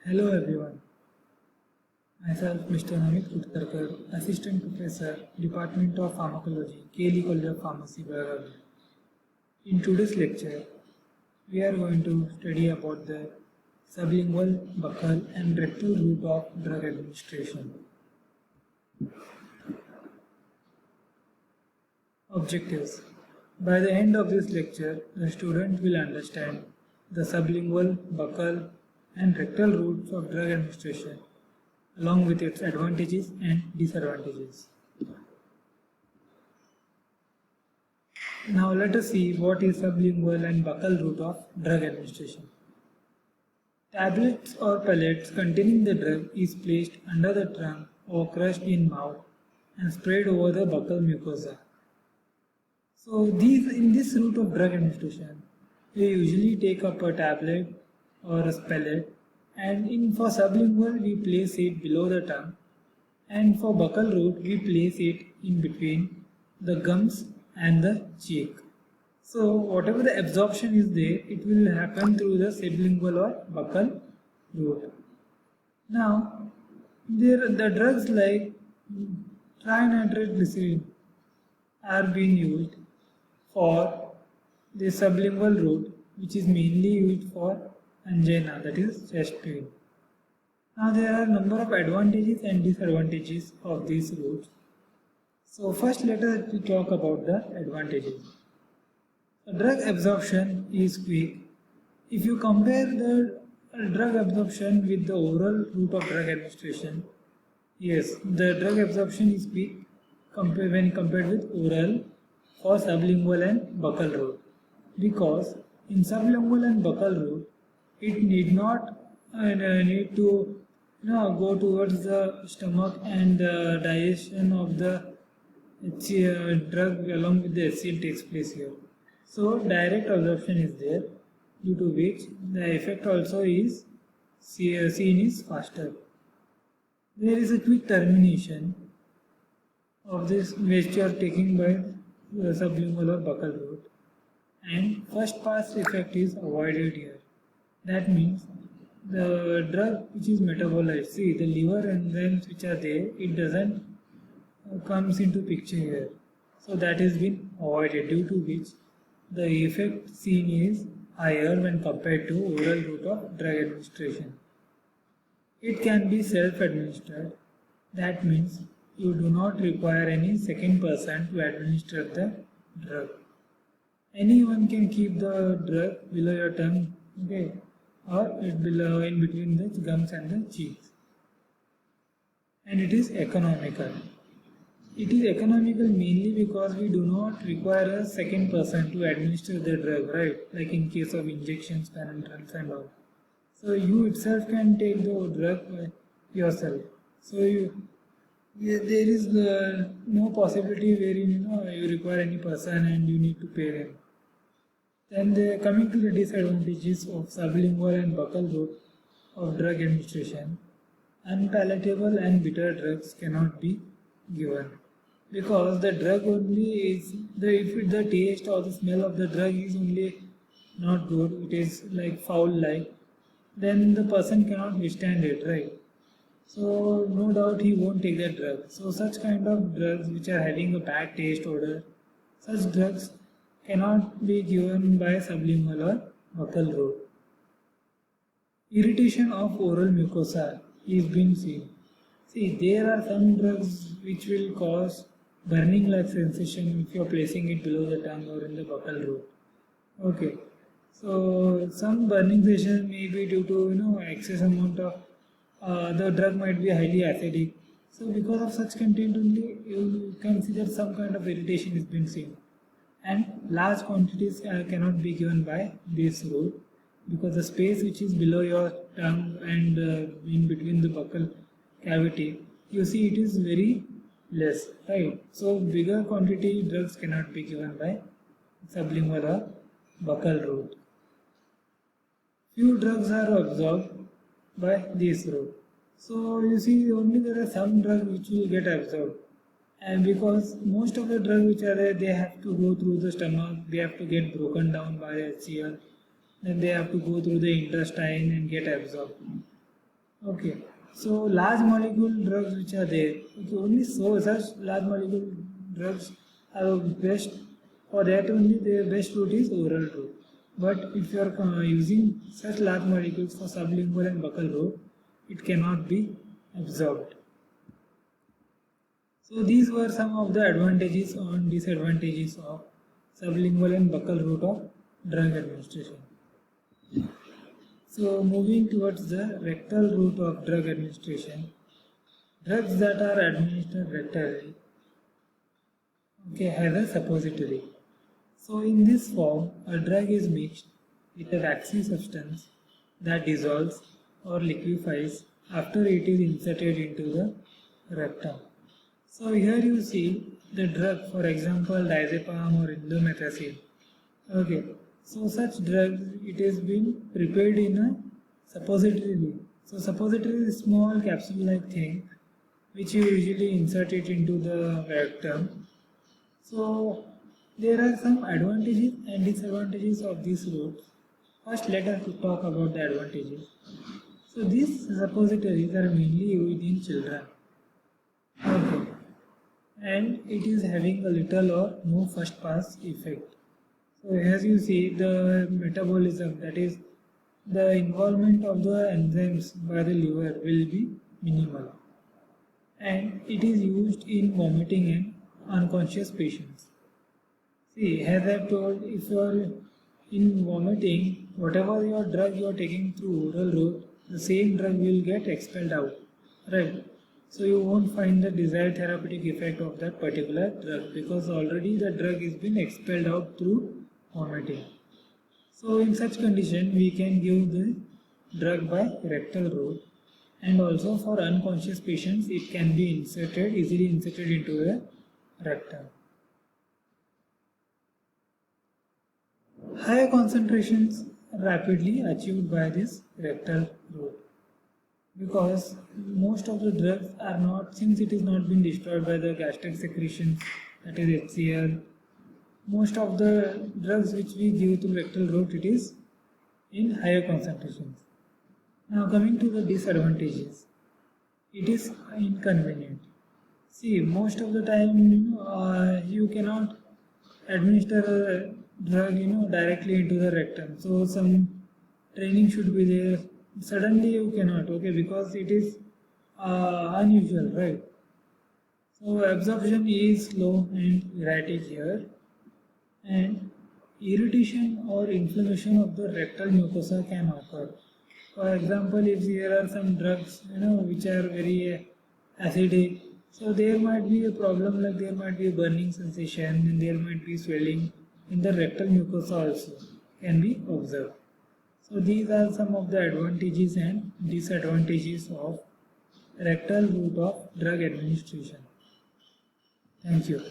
Hello everyone, myself Mr. Namit Utkarkar, Assistant Professor, Department of Pharmacology, KLE College of Pharmacy, Belagavi. In today's lecture, we are going to study about the sublingual, buccal and rectal route of drug administration. Objectives. By the end of this lecture, the student will understand the sublingual, buccal and rectal routes of drug administration along with its advantages and disadvantages. Now let us see what is sublingual and buccal route of drug administration. Tablets or pellets containing the drug is placed under the tongue or crushed in mouth and sprayed over the buccal mucosa. So in this route of drug administration, we usually take up a tablet or a pellet, and for sublingual we place it below the tongue, and for buccal route we place it in between the gums and the cheek. So whatever the absorption is there, it will happen through the sublingual or buccal route. Now the drugs like trinitroglycerin are being used for the sublingual route, which is mainly used for angina, that is chest pain. Now there are a number of advantages and disadvantages of these routes. So first let us talk about the advantages. The drug absorption is quick. If you compare the drug absorption with the oral route of drug administration, yes, the drug absorption is quick when compared with oral for sublingual and buccal route, because in sublingual and buccal route it need not need to go towards the stomach and the digestion of the drug along with the HCl takes place here. So direct absorption is there, due to which the effect also is seen is faster. There is a quick termination of this which you are taking by sublingual or buccal route, and first pass effect is avoided here. That means the drug which is metabolized, see the liver enzymes which are there, it doesn't comes into picture here. So that has been avoided, due to which the effect seen is higher when compared to oral route of drug administration. It can be self-administered. That means you do not require any second person to administer the drug. Anyone can keep the drug below your tongue, okay, or below in between the gums and the cheeks. And it is economical. It is economical mainly because we do not require a second person to administer the drug, right? Like in case of injections, parenterals and all. So you itself can take the drug yourself. So there is no possibility wherein you require any person and you need to pay them. Then coming to the disadvantages of sublingual and buccal route of drug administration, unpalatable and bitter drugs cannot be given, because the drug only is if the taste or the smell of the drug is only not good, it is like foul like, then the person cannot withstand it, right? So no doubt he won't take that drug. So such kind of drugs which are having a bad taste odor, such drugs cannot be given by sublingual or buccal route. Irritation of oral mucosa is being seen. See, there are some drugs which will cause burning like sensation if you are placing it below the tongue or in the buccal route. Okay, so some burning sensation may be due to excess amount of the drug might be highly acidic. So because of such content only, you can see that some kind of irritation is being seen. And large quantities cannot be given by this route, because the space which is below your tongue and in between the buccal cavity, you see it is very less, right? So bigger quantity drugs cannot be given by sublingual or buccal route. Few drugs are absorbed by this route. So you see only there are some drugs which will get absorbed, and because most of the drugs which are there, they have to go through the stomach, they have to get broken down by HCl, then they have to go through the intestine and get absorbed. Okay, so large molecule drugs which are there, okay, only so such large molecule drugs are best, for that only the best route is oral route. But if you are using such large molecules for sublingual and buccal route, it cannot be absorbed. So these were some of the advantages and disadvantages of sublingual and buccal route of drug administration. So moving towards the rectal route of drug administration, drugs that are administered rectally, okay, have a suppository. So in this form, a drug is mixed with a waxy substance that dissolves or liquefies after it is inserted into the rectum. So here you see the drug, for example, diazepam or indomethacin. Okay, so such drugs, it has been prepared in a suppository. So suppository is a small capsule-like thing which you usually insert it into the rectum. So there are some advantages and disadvantages of this route. First, let us talk about the advantages. So these suppositories are mainly used in children. Okay, and it is having a little or no first pass effect. So as you see, the metabolism, that is the involvement of the enzymes by the liver, will be minimal, and it is used in vomiting in unconscious patients. See, as I told, if you are in vomiting, whatever your drug you are taking through oral route, the same drug will get expelled out, right? So you won't find the desired therapeutic effect of that particular drug because already the drug is been expelled out through vomiting. So in such condition, we can give the drug by rectal route, and also for unconscious patients, it can be easily inserted into the rectum. Higher concentrations are rapidly achieved by this rectal route because most of the drugs are not, since it is not been destroyed by the gastric secretions, that is HCl. Most of the drugs which we give through rectal route, it is in higher concentrations. Now coming to the disadvantages, it is inconvenient. See, most of the time, you cannot administer a drug, directly into the rectum. So some training should be there. Suddenly you cannot, okay, because it is unusual, right? So absorption is slow and erratic here, and irritation or inflammation of the rectal mucosa can occur. For example, if there are some drugs, which are very acidic, so there might be a problem, like there might be a burning sensation and there might be swelling in the rectal mucosa also can be observed. So these are some of the advantages and disadvantages of rectal route of drug administration. Thank you.